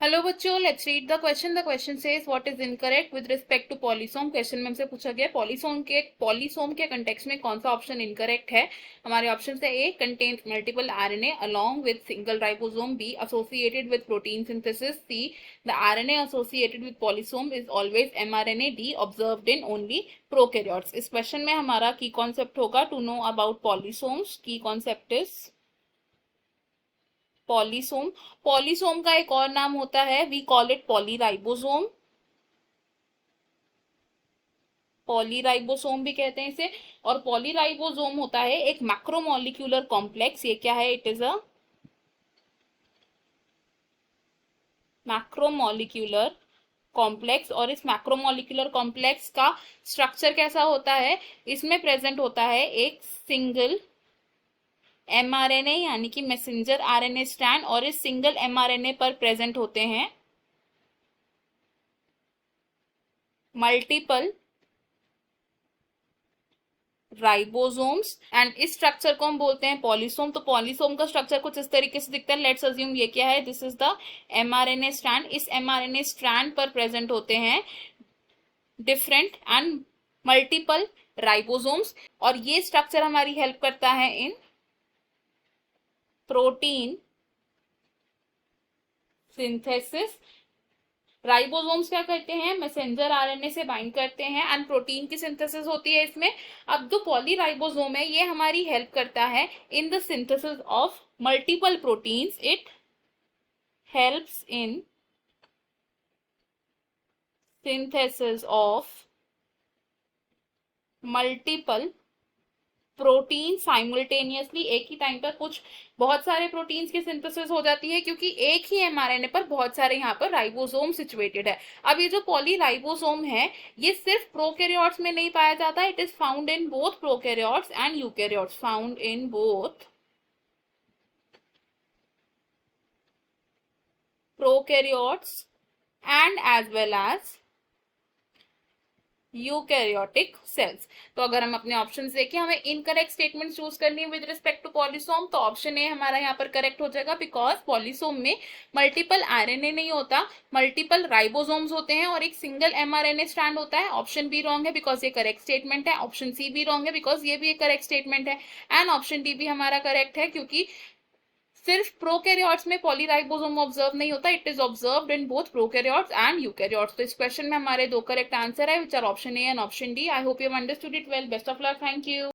Hello बच्चों, let's read the question. The question says what is incorrect with respect to polysome. Question में हमसे पूछा गया polysome के कंटेक्स्ट में कौन सा ऑप्शन इनकरेक्ट है। हमारे ऑप्शन है A contains multiple RNA along with single ribosome, B associated with protein synthesis, C the RNA associated with polysome is always mRNA, D observed in only prokaryotes. इस question में हमारा की concept होगा to know about पॉलीसोम्स। की concept is polysome. Polysome का एक और नाम होता है, we call it polyribosome. Polyribosome भी कहते हैं इसे। और पॉलीराइबोसोम होता है एक मैक्रोमोलिक्यूलर कॉम्प्लेक्स। ये क्या है? It is a macromolecular complex. और इस मैक्रोमोलिक्यूलर कॉम्प्लेक्स का स्ट्रक्चर कैसा होता है? इसमें प्रेजेंट होता है एक सिंगल एमआरएनए यानी कि मैसेंजर आरएनए स्ट्रैंड, और इस सिंगल एमआरएनए पर प्रेजेंट होते हैं मल्टीपल राइबोसोम्स। एंड इस स्ट्रक्चर को हम बोलते हैं पॉलीसोम। तो पॉलीसोम का स्ट्रक्चर कुछ इस तरीके से दिखता है। लेट्स अज्यूम ये क्या है? This is the mRNA strand. इस एमआरएनए स्ट्रैंड पर प्रेजेंट होते हैं डिफरेंट एंड मल्टीपल राइबोसोम्स, और ये स्ट्रक्चर हमारी हेल्प करता है इन प्रोटीन सिंथेसिस। राइबोसोम्स क्या करते हैं? मैसेंजर आरएनए से बाइंड करते हैं एंड प्रोटीन की सिंथेसिस होती है इसमें। अब जो पॉलीराइबोसोम है ये हमारी हेल्प करता है in the synthesis of multiple proteins. It helps in synthesis of multiple protein simultaneously. एक ही टाइम पर कुछ बहुत सारे प्रोटीन्स की सिंथेसिस हो जाती है, क्योंकि एक ही एमआरएनए पर बहुत सारे यहाँ पर राइबोसोम सिचुएटेड है। अब ये जो पॉलीराइबोसोम है ये सिर्फ प्रोकैरियोट्स में नहीं पाया जाता। It is found in both prokaryotes and eukaryotes. Found in both prokaryotes and as well as eukaryotic cells. तो अगर हम अपने ऑप्शन देखें, हमें इनकरेक्ट स्टेटमेंट चूज करनी है विद रिस्पेक्ट टू पॉलीसोम, तो ऑप्शन ए हमारा यहाँ पर करेक्ट हो जाएगा, बिकॉज पॉलीसोम में मल्टीपल आरएनए नहीं होता, मल्टीपल राइबोसोम्स होते हैं और एक सिंगल एमआरएनए स्ट्रैंड होता है। ऑप्शन बी रॉन्ग है बिकॉज ये करेक्ट स्टेटमेंट है। ऑप्शन सी भी रॉन्ग है बिकॉज ये भी एक करेक्ट स्टेटमेंट है। एंड ऑप्शन डी भी हमारा करेक्ट है, क्योंकि सिर्फ प्रोकैरियोट्स में पॉलीराइबोसोम ऑब्जर्व नहीं होता, it is observed in both prokaryotes and eukaryotes. तो इस क्वेश्चन में हमारे दो करेक्ट आंसर है, which are option A and option D. I hope you understood it well. Best of luck. Thank you.